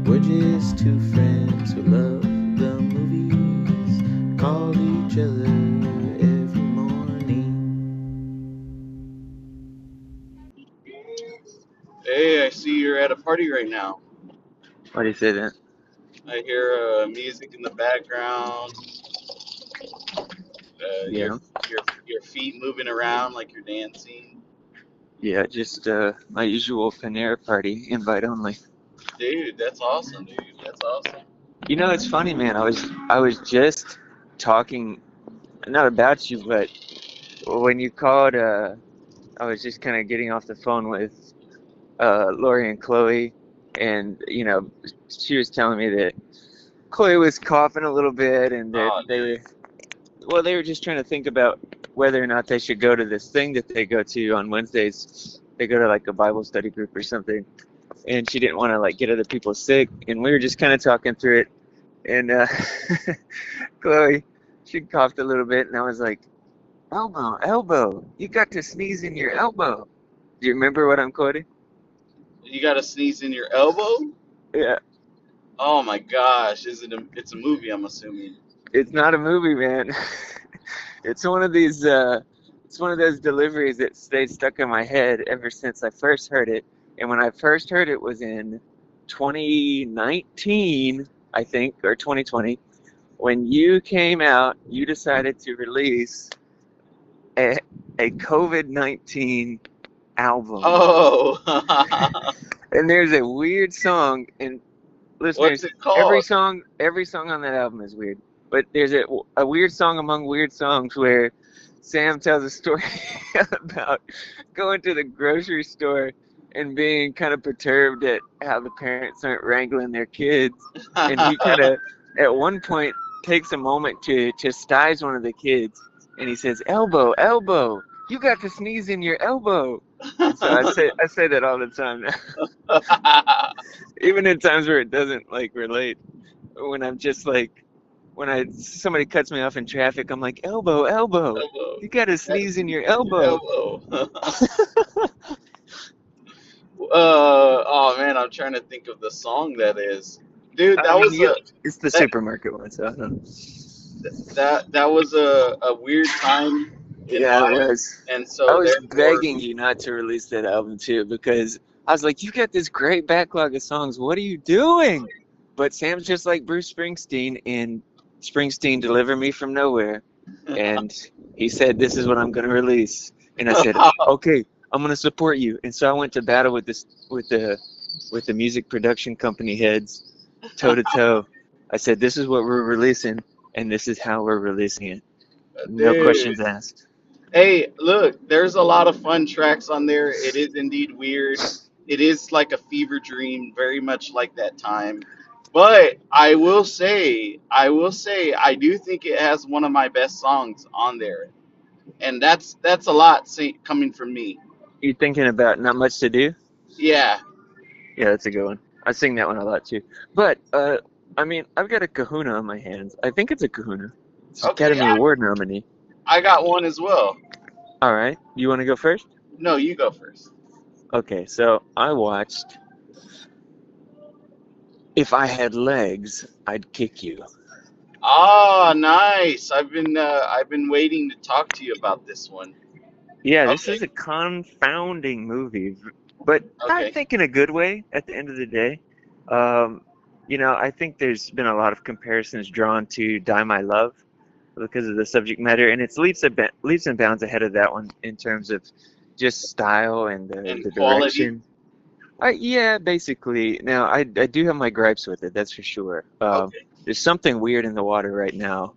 We're just two friends who love the movies, call each other every morning. Hey, I see you're at a party right now. Why do you say that? I hear music in the background. Your Yeah, your feet moving around like you're dancing. yeah, just my usual Panera party, invite only. Dude, that's awesome, dude. That's awesome. You know, it's funny, man. I was just talking, not about you, but when you called, I was just kind of getting off the phone with Lori and Chloe, and she was telling me that Chloe was coughing a little bit, and that Oh, they were, well, they were just trying to think about whether or not they should go to this thing that they go to on Wednesdays. They go to like a Bible study group or something, and she didn't want to like get other people sick, and we were just kind of talking through it, and Chloe, she coughed a little bit, and I was like, elbow, elbow, you got to sneeze in your elbow. Do you remember what I'm quoting? you got to sneeze in your elbow? Yeah, Oh my gosh, is it it's a movie, I'm assuming. it's not a movie, man. It's one of these it's one of those deliveries that stayed stuck in my head ever since I first heard it. And when I first heard it was in 2019, I think, or 2020. When you came out, you decided to release a, a COVID-19 album. Oh. And there's a weird song, and What's listeners, it every called? song, every song on that album is weird. But there's a weird song among weird songs where Sam tells a story about going to the grocery store and being kind of perturbed at how the parents aren't wrangling their kids. And he kind of, at one point, takes a moment to chastise one of the kids. And he says, elbow, elbow, you got to sneeze in your elbow. And so I say that all the time now, even in times where it doesn't like relate. When I'm just like, when I somebody cuts me off in traffic, I'm like, elbow, elbow, Elbow. you gotta sneeze in your elbow. Elbow. Oh man, I'm trying to think of the song that is. Dude, I mean, it's the that supermarket one, so I don't know. that was a weird time in Yeah, it life, was. and I so was therefore, begging you not to release that album too, because I was like, you got this great backlog of songs. What are you doing? But Sam's just like Bruce Springsteen in Springsteen Deliver Me from Nowhere. And he said, this is what I'm going to release. And I said, okay, I'm going to support you. And so I went to battle with this, with the music production company heads, toe to toe. I said, this is what we're releasing, and this is how we're releasing it. No dude. questions asked. Hey, look, there's a lot of fun tracks on there. It is indeed weird. It is like a fever dream, very much like that time. But I do think it has one of my best songs on there, and that's a lot coming from me. You thinking about Not Much to Do? Yeah. Yeah, that's a good one. I sing that one a lot too. But I mean, I've got a Kahuna on my hands. I think it's a Kahuna. It's an Okay, Academy Award nominee. I got one as well. All right, you want to go first? No, you go first. Okay, so I watched If I Had Legs, I'd Kick You. Ah, nice. I've been waiting to talk to you about this one. Yeah, this is Okay. a confounding movie, but I Okay. think in a good way at the end of the day. Um, I think there's been a lot of comparisons drawn to Die My Love because of the subject matter, and it's leaps and bounds ahead of that one in terms of just style and And the quality. direction. Yeah, basically. Now, I do have my gripes with it, that's for sure. Okay. There's something weird in the water right now,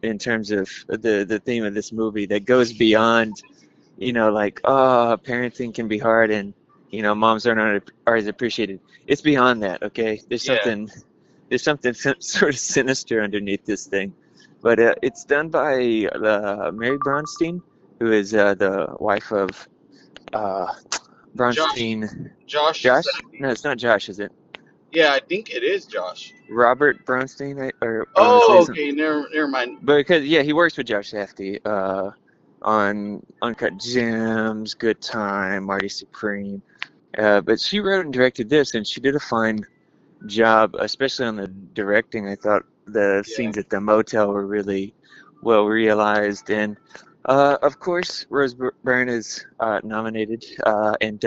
in terms of the theme of this movie that goes beyond, like, oh, parenting can be hard and, moms aren't as appreciated. It's beyond that, okay? Yeah. There's something sort of sinister underneath this thing. But it's done by Mary Bronstein, who is the wife of uh, Josh. Bronstein. Josh. Josh? No, it's not Josh, is it? Yeah, I think it is Josh. Robert Bronstein, or I want to say Oh, something. okay. Never mind. Because yeah, he works with Josh Safdie on Uncut Gems, Good Time, Marty Supreme. But she wrote and directed this, and she did a fine job, especially on the directing. I thought the Yeah, scenes at the motel were really well realized, and of course, Rose Byrne is nominated, and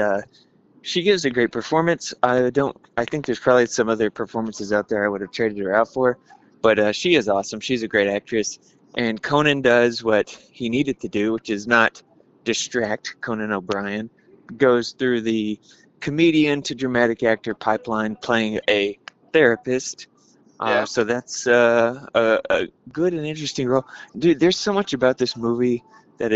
she gives a great performance. I don't. I think there's probably some other performances out there I would have traded her out for, but she is awesome. She's a great actress, and Conan does what he needed to do, which is not distract Conan O'Brien. Goes through the comedian to dramatic actor pipeline, playing a therapist. yeah. So that's a good and interesting role. Dude, there's so much about this movie that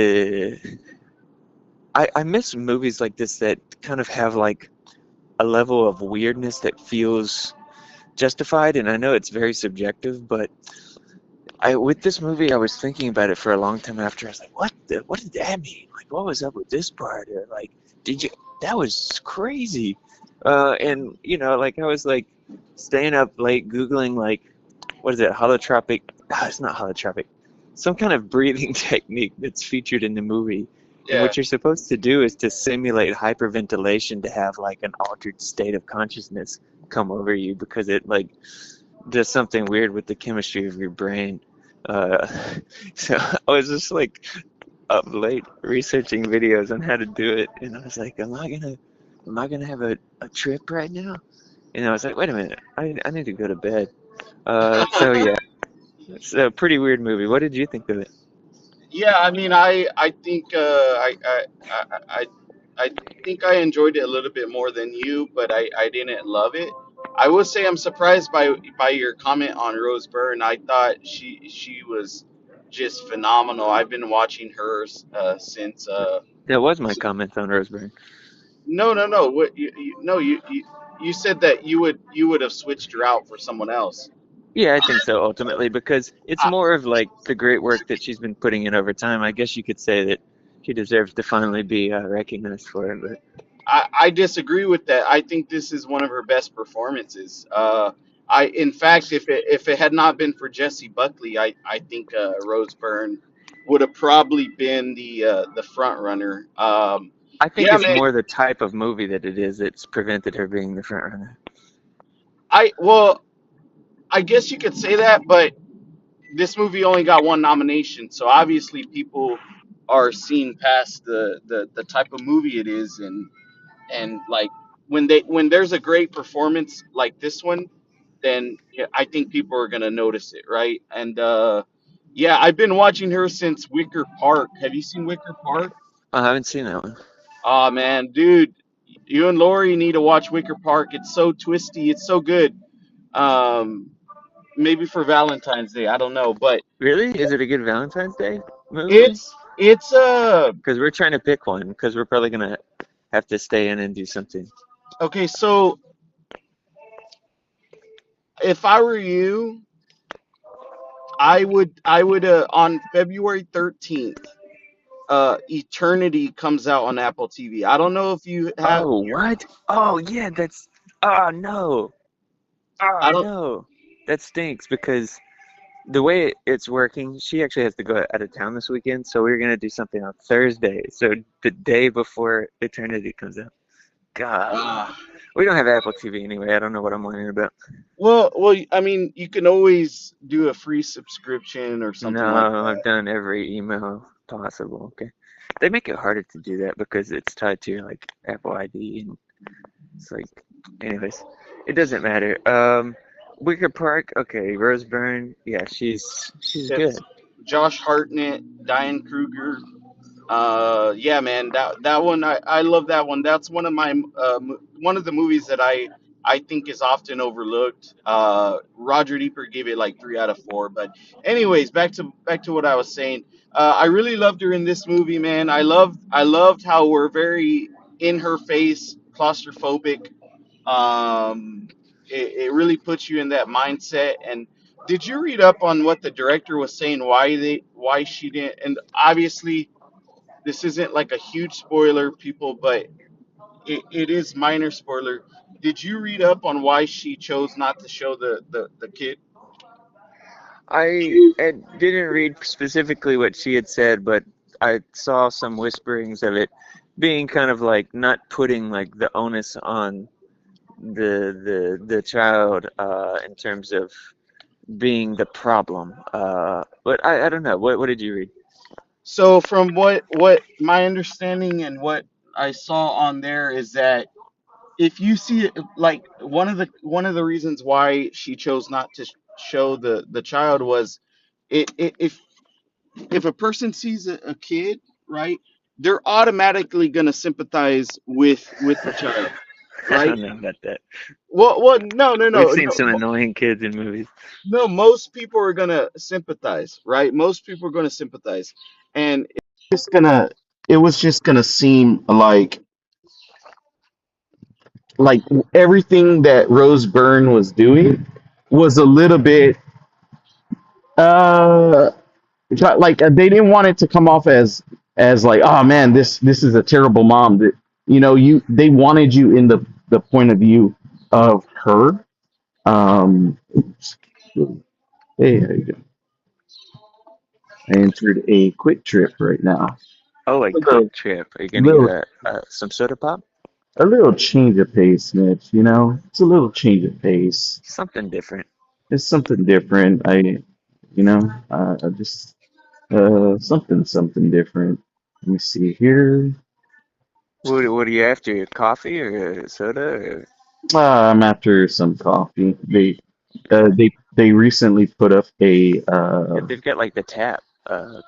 I miss movies like this that kind of have like a level of weirdness that feels justified, and I know it's very subjective, but I with this movie I was thinking about it for a long time after. I was like, what did that mean? Like, what was up with this part? Or like, did you that was crazy. And like I was like staying up late Googling like what is it, holotropic it's not holotropic. Some kind of breathing technique that's featured in the movie. And Yeah. what you're supposed to do is to simulate hyperventilation to have like an altered state of consciousness come over you because it like does something weird with the chemistry of your brain. Uh, so I was just like up late researching videos on how to do it, and I was like, am I gonna have a trip right now? And I was like, wait a minute, I need to go to bed. So yeah, it's a pretty weird movie. What did you think of it? Yeah, I mean, I think I think I enjoyed it a little bit more than you, but I didn't love it. I would say I'm surprised by your comment on Rose Byrne. I thought she was just phenomenal. I've been watching hers since That was my comment on Roseberry. no, no, no. What no, you said that you would have switched her out for someone else. Yeah, I think so ultimately because it's more of like the great work that she's been putting in over time. I guess you could say that she deserves to finally be recognized for it. But I disagree with that. I think this is one of her best performances. In fact, if it had not been for Jessie Buckley, I think Rose Byrne would have probably been the front runner. I think Yeah, it's man. more the type of movie that it is that's prevented her being the front runner. Well, I guess you could say that, but this movie only got one nomination, so obviously people are seeing past the type of movie it is, and like when there's a great performance like this one, then yeah, I think people are gonna notice it, right? And yeah, I've been watching her since Wicker Park. Have you seen Wicker Park? I haven't seen that one. Oh man, dude, you and Lori need to watch Wicker Park. It's so twisty, it's so good. Um, Maybe for Valentine's Day, I don't know, but Really? Is it a good Valentine's Day movie? it's Because we're trying to pick one because we're probably gonna have to stay in and do something. okay. So if I were you, I would on February 13th. Eternity comes out on Apple TV. I don't know if you have. Oh, what? Oh, yeah, that's. Oh, no. Oh, I don't. no. That stinks because the way it's working, she actually has to go out of town this weekend, so we're gonna do something on Thursday. So the day before Eternity comes out. God. Uh, We don't have Apple TV anyway. I don't know what I'm whining about. well, I mean, you can always do a free subscription or something like No, I've that. done every email possible. Okay. They make it harder to do that because it's tied to like Apple ID and it's like, anyways, it doesn't matter. Wicker Park, okay, Rose Byrne, yeah, she's good. It's Josh Hartnett, Diane Kruger. Yeah, man, that one I love that one. That's one of my one of the movies that I think is often overlooked. Roger Deeper gave it like 3 out of 4. But anyways, back to what I was saying. I really loved her in this movie, man. I loved how we're very in her face, claustrophobic. It really puts you in that mindset. And did you read up on what the director was saying? Why she didn't? And obviously this isn't like a huge spoiler, people, but it is minor spoiler. Did you read up on why she chose not to show the kid? I didn't read specifically what she had said, but I saw some whisperings of it being kind of like not putting like the onus on the child in terms of being the problem. But I don't know. What did you read? So from what my understanding and what I saw on there is that if you see it, like one of the reasons why she chose not to show the child was if a person sees a kid, right, they're automatically going to sympathize with the child, I right? don't know about that. Well, no, no, We've no, seen no, some annoying kids in movies. no. Most people are going to sympathize, right? Most people are going to sympathize, and it's gonna it was just gonna seem like everything that Rose Byrne was doing was a little bit uh like they didn't want it to come off as like, oh man, this is a terrible mom. That, you they wanted you in the point of view of her. Oops. Hey, how you doing? I entered a quick trip right now. Oh, a A little, quick trip. Are you gonna get little, some soda pop? a little change of pace, Mitch. It's a little change of pace. Something different. It's something different. I just something different. Let me see here. What are you after? Coffee or soda? Or... I'm after some coffee. They recently put up a Yeah, they've got like the tap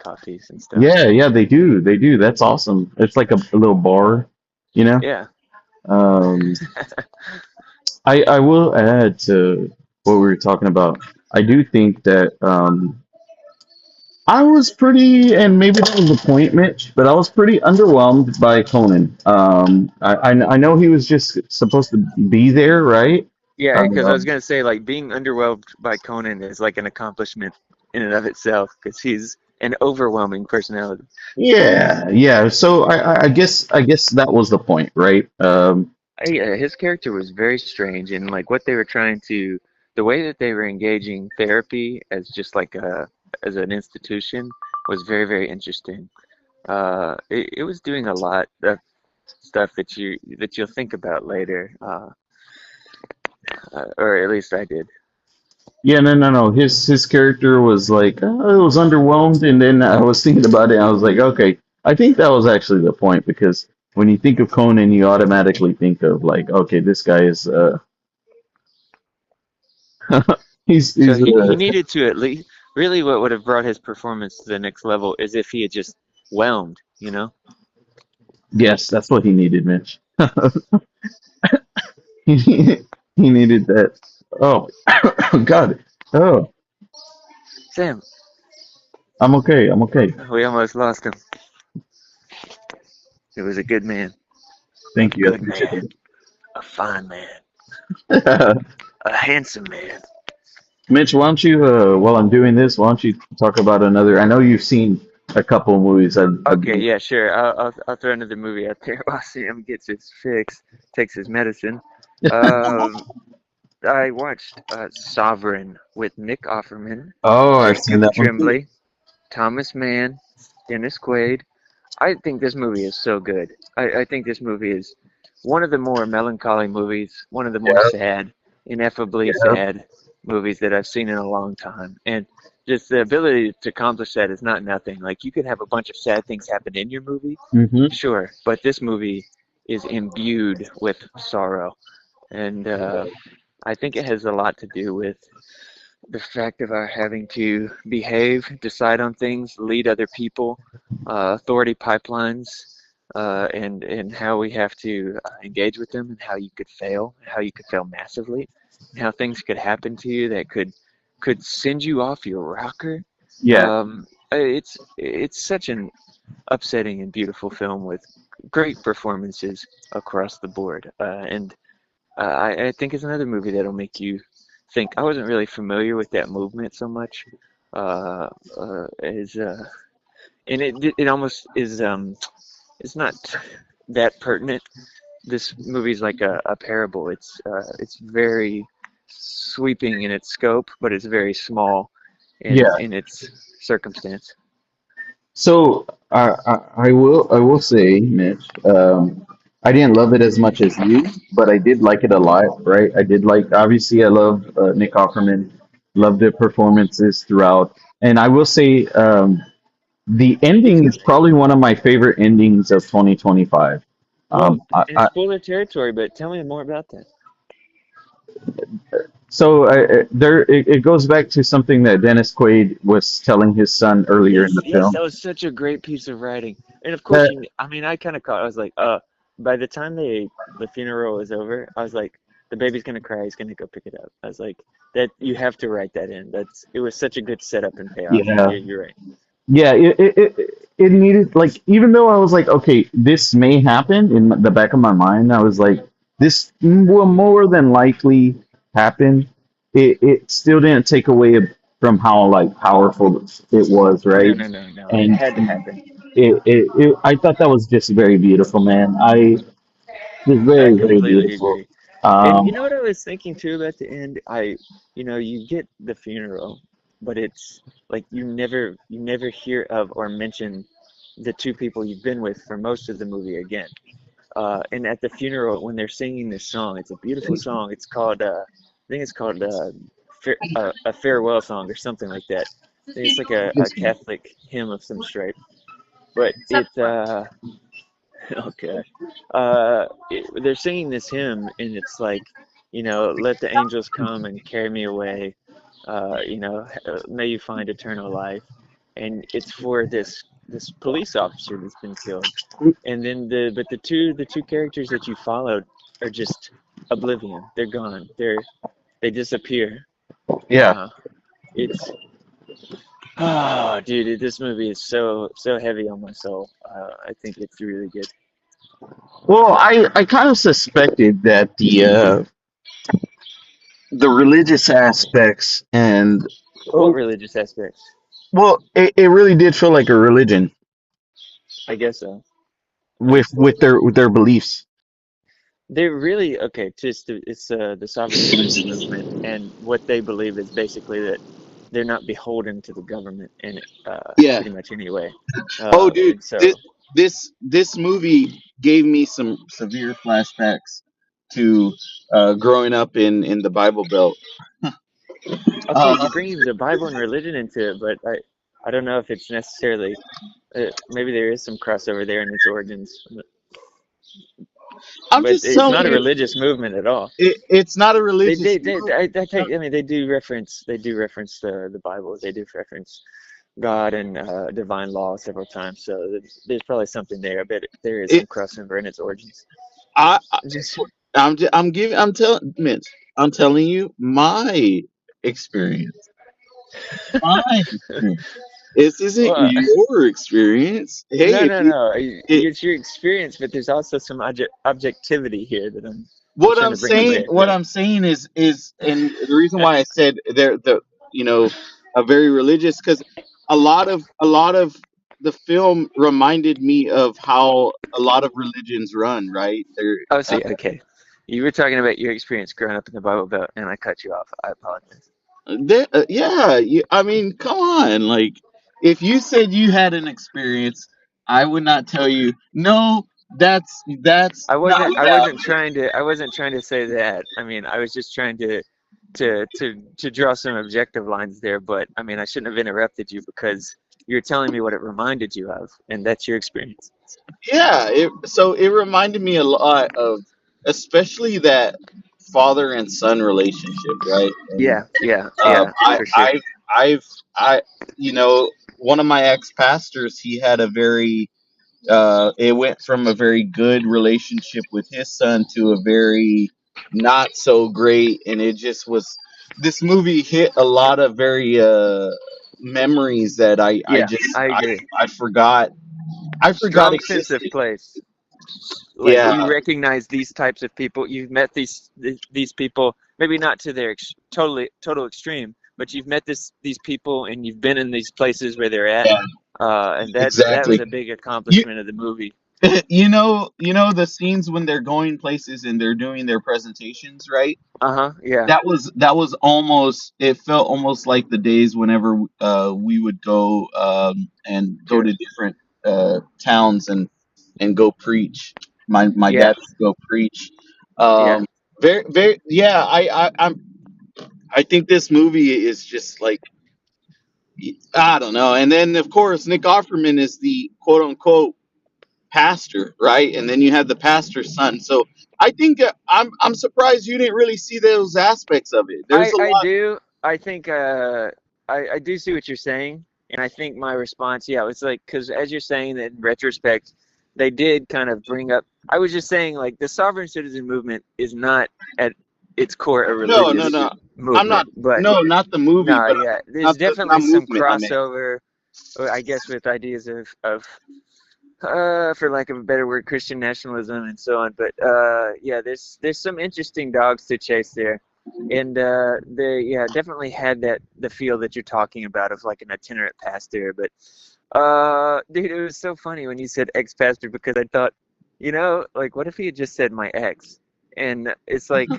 coffees and stuff. yeah, yeah, they do. That's awesome. It's like a little bar, you know. Yeah. Um, I will add to what we were talking about. I do think that I was pretty, and maybe that was the point, Mitch, but I was pretty underwhelmed by Conan. I know he was just supposed to be there, right? Yeah, because I was Um, gonna say like being underwhelmed by Conan is like an accomplishment in and of itself because he's an overwhelming personality. yeah, yeah. So I guess that was the point, right? Yeah, his character was very strange and like what they were trying to, the way that they were engaging therapy as just like as an institution was very, very interesting. It was doing a lot of stuff that you'll think about later, or at least I did. Yeah, no, no, no. His character was like, it was underwhelmed, and then I was thinking about it, and I was like, okay, I think that was actually the point because when you think of Conan, you automatically think of like, okay, this guy is So he's he needed to at least really what would have brought his performance to the next level is if he had just whelmed, you know? yes, that's what he needed, Mitch. He needed that. Oh, God. Oh, Sam, I'm okay. I'm okay. we almost lost him. He was a good man, a Thank you. I good appreciate man, a fine man, it. a handsome man. Mitch, why don't you, while I'm doing this, why don't you talk about another? I know you've seen a couple of movies. I've Okay, been, yeah, sure. I'll throw another movie out there while Sam gets his fix, takes his medicine. Um, I watched Sovereign with Nick Offerman, oh, I've seen Jacob that one too. Tremblay, Thomas Mann, Dennis Quaid. I think this movie is so good. I think this movie is one of the more melancholy movies, one of the more Yeah, sad, ineffably yeah. sad movies that I've seen in a long time. And just the ability to accomplish that is not nothing. Like you could have a bunch of sad things happen in your movie, Mm-hmm. sure, but this movie is imbued with sorrow. And I think it has a lot to do with the fact of our having to behave, decide on things, lead other people, authority pipelines, and how we have to engage with them, and how you could fail massively, and how things could happen to you that could send you off your rocker. Yeah, It's such an upsetting and beautiful film with great performances across the board, and I think it's another movie that'll make you think. I wasn't really familiar with that movement so much. Uh, is and it almost is it's not that pertinent. This movie's like a parable. It's very sweeping in its scope, but it's very small yeah. in its circumstance. So I will say, Mitch. I didn't love it as much as you, but I did like it a lot, right? I did like, obviously, I love Nick Offerman, love the performances throughout. And I will say, the ending is probably one of my favorite endings of 2025. Well, I, it's spoiler territory, but tell me more about that. so there, it goes back to something that Dennis Quaid was telling his son earlier in Yes, the yes, film. that was such a great piece of writing. And of course, That, I mean, I kind of caught. I was like, by the time the funeral was over, I was like, the baby's gonna cry. He's gonna go pick it up. I was like, that you have to write that in. It was such a good setup and payoff. yeah, You're right. yeah, it needed, like, even though I was like, okay, this may happen in the back of my mind, I was like, this will more than likely happen. It still didn't take away from how like powerful it was, No, right? no, no, no. It And had to happen. I thought that was just very beautiful, man. I just I very, very completely beautiful. agree. And you Um, know what I was thinking too about the end? You get the funeral, but it's like you never hear of or mention the two people you've been with for most of the movie again. And at the funeral, when they're singing this song, it's a beautiful song. It's called, I think it's called a farewell song or something like that. I think it's like a Catholic hymn of some stripe. But oh gosh, they're singing this hymn, and it's like, let the angels come and carry me away. May you find eternal life. And it's for this police officer that's been killed. And then the two characters that you followed are just oblivion. They're gone. They disappear. yeah. Uh, it's oh, dude, this movie is so heavy on my soul. I think it's really good. Well, I kind of suspected that the religious aspects and What religious aspects? well, it really did feel like a religion I guess so. with their beliefs. They're really okay. It's the sovereignty movement, and what they believe is basically that they're not beholden to the government, and Yeah. pretty much anyway. Oh, dude, And this so, this movie gave me some severe flashbacks to growing up in the Bible Belt. okay, Uh, you're bringing the Bible and religion into it, but I don't know if it's necessarily. Maybe there is some crossover there in its origins, I'm but just it's telling not a you, religious movement at all. it's not a religious movement. I think, I mean, they do reference the Bible. They do reference God and divine law several times. So there's probably something there. I bet there is some It, crossover in its origins. I, Just I'm telling Mitch, I'm telling you my experience. My experience. This isn't well, your experience. Hey, no, if no, you, no. it, It's your experience, but there's also some objectivity here that I'm what trying I'm to bring to saying, bear. and the reason why I said there, you know, a very religious, because a lot of the film reminded me of how a lot of religions run, right? Oh, see, okay. You were talking about your experience growing up in the Bible Belt, and I cut you off. I apologize. Yeah, I mean, come on. Like, if you said you had an experience, I would not tell you, no, that's not valid. I wasn't trying to say that. I mean, I was just trying to draw some objective lines there, but I mean, I shouldn't have interrupted you because you're telling me what it reminded you of, and that's your experience. Yeah, so it reminded me a lot of, especially that father and son relationship, right? And Yeah, yeah, yeah, I, for sure. I, one of my ex pastors, he had a very it went from a very good relationship with his son to a very not so great, and it just was. This movie hit a lot of very memories that Yeah, I agree. I forgot. I forgot Strong sense of existed. place. Like Yeah, you recognize these types of people. You've met these people, maybe not to their total extreme, but you've met these people and you've been in these places where they're at. yeah, And that was exactly. a big You accomplishment of the movie. you know the scenes when they're going places and they're doing their presentations, right? Uh-huh. Yeah, That was almost, it felt almost like the days whenever we would go and go sure. to different towns and go preach. my Yeah, dad would go preach. yeah. Very very yeah. I think this movie is just like I don't know. And then of course Nick Offerman is the quote unquote pastor, right? And then you have the pastor's son. So I think I'm surprised you didn't really see those aspects of it. There's a I lot. do. I think I do see what you're saying, and I think my response, yeah, it's like because as you're saying that in retrospect, they did kind of bring up. I was just saying like the sovereign citizen movement is not at its core a No, no, religious no. I'm not. movement, but No, not the movie, no, but yeah, there's not the definitely not some movement. I mean, crossover, I guess, with ideas of for lack of a better word, Christian nationalism and so on. But yeah, there's some interesting dogs to chase there, and they yeah definitely had that the feel that you're talking about of like an itinerant pastor. But dude, it was so funny when you said ex-pastor because I thought, like what if he had just said my ex? And it's like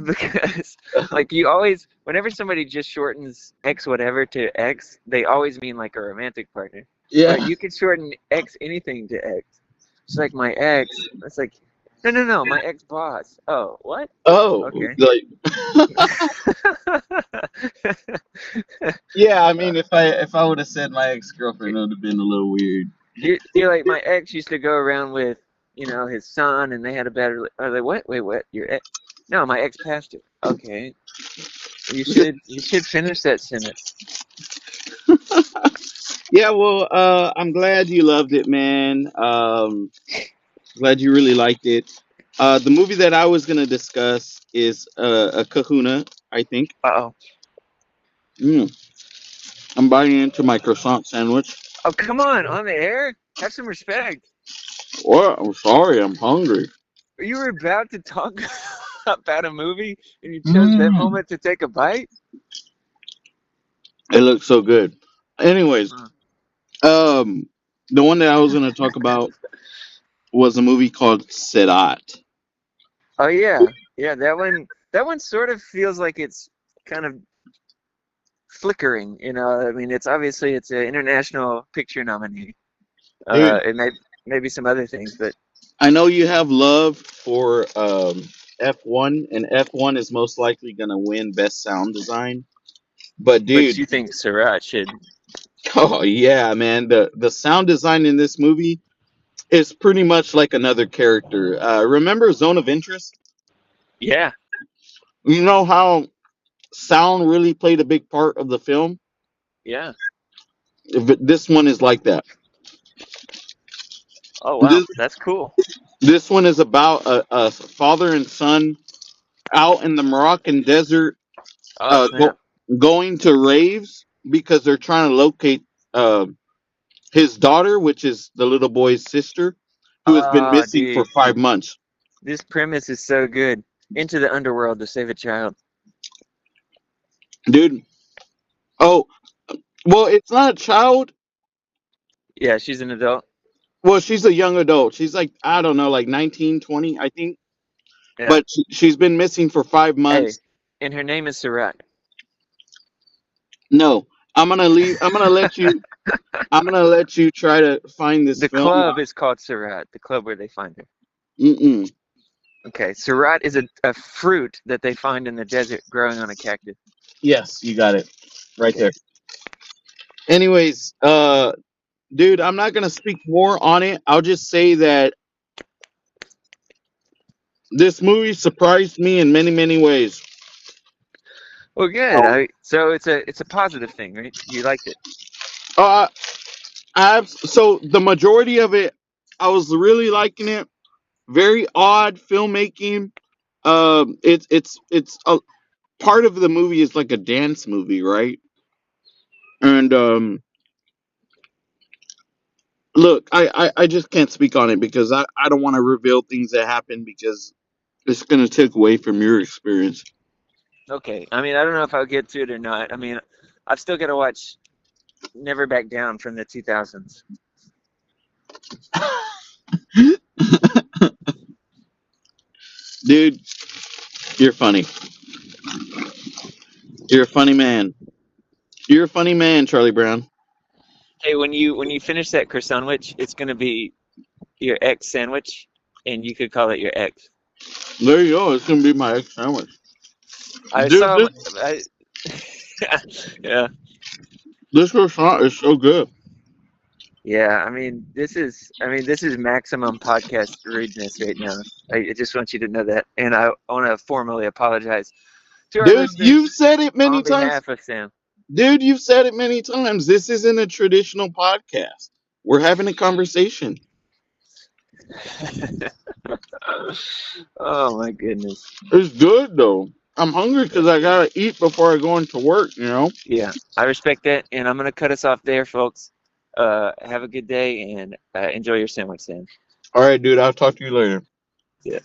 because like you always whenever somebody just shortens ex whatever to ex, they always mean like a romantic partner. But yeah. you could shorten X anything to X. It's like my ex. It's like, no, no, no, my ex boss. Oh, what? Oh, Okay. like yeah. I mean, if I would have said my ex girlfriend, it would have been a little weird. You're like, my ex used to go around with, his son, and they had a better. I was like, what? Wait, what? Your ex? No, my ex pastor. Okay. You should finish that sentence. Yeah. Well, I'm glad you loved it, man. Glad you really liked it. The movie that I was gonna discuss is a Kahuna. I think. Uh-oh. Mm, I'm biting into my croissant sandwich. Oh, come on the air? Have some respect. What? I'm sorry. I'm hungry. You were about to talk about a movie, and you chose that Mm. moment to take a bite? It looks so good. Anyways, um, the one that I was gonna talk about was a movie called Sedat. Oh yeah, yeah. That one sort of feels like it's kind of flickering. I mean, it's an international picture nominee. Dude, It may maybe some other things, but I know you have love for F1, and F1 is most likely gonna win Best Sound Design. But dude, you think Sriracha should? oh yeah, man, the sound design in this movie is pretty much like another character. Remember Zone of Interest? Yeah, You know how sound really played a big part of the film? yeah. This one is like that. Oh wow, This, that's cool. this one is about a father and son out in the Moroccan desert, Oh uh, go, snap. going to raves because they're trying to locate uh, his daughter, which is the little boy's sister, who has been Oh missing for dude, 5 months. this premise is so good. Into the underworld to save a child. Dude, oh, well, it's not a child. Yeah, she's an adult. Well, she's a young adult. She's like, I don't know, like 19, 20, I think. Yeah. But she's been missing for five Hey, months. and her name is Sriracha. No, I'm gonna leave. I'm gonna let you try to find this The film. club is called Surat, the club where they find her. Mm-mm. Okay, Surat is a fruit that they find in the desert growing on a cactus. Yes, you got it right Okay. there. Anyways, dude, I'm not gonna speak more on it. I'll just say that this movie surprised me in many, many ways. Well, good. Um, So it's a positive thing, right? You liked it. uh, so the majority of it, I was really liking it. Very odd filmmaking. It's a part of the movie is like a dance movie, right? And look, I just can't speak on it because I don't want to reveal things that happen because it's gonna take away from your experience. Okay. I mean, I don't know if I'll get to it or not. I mean, I've still got to watch Never Back Down from the 2000s. Dude, you're funny. You're a funny man. You're a funny man, Charlie Brown. Hey, when you finish that croissant sandwich, it's gonna be your ex sandwich. and you could call it your ex. There you go. It's gonna be my egg sandwich, I dude. saw. I, yeah, This croissant is so good. yeah. I mean, this is maximum podcast rudeness right now. I just want you to know that, and I want to formally apologize to our Dude, you've listeners said it many on times. behalf of Sam. Dude, you've said it many times. This isn't a traditional podcast. We're having a conversation. Oh my goodness. It's good though. I'm hungry because I gotta eat before I go into work. Yeah, I respect that, and I'm gonna cut us off there, folks. Have a good day and enjoy your sandwich, Sam. All right, dude. I'll talk to you later. Yeah.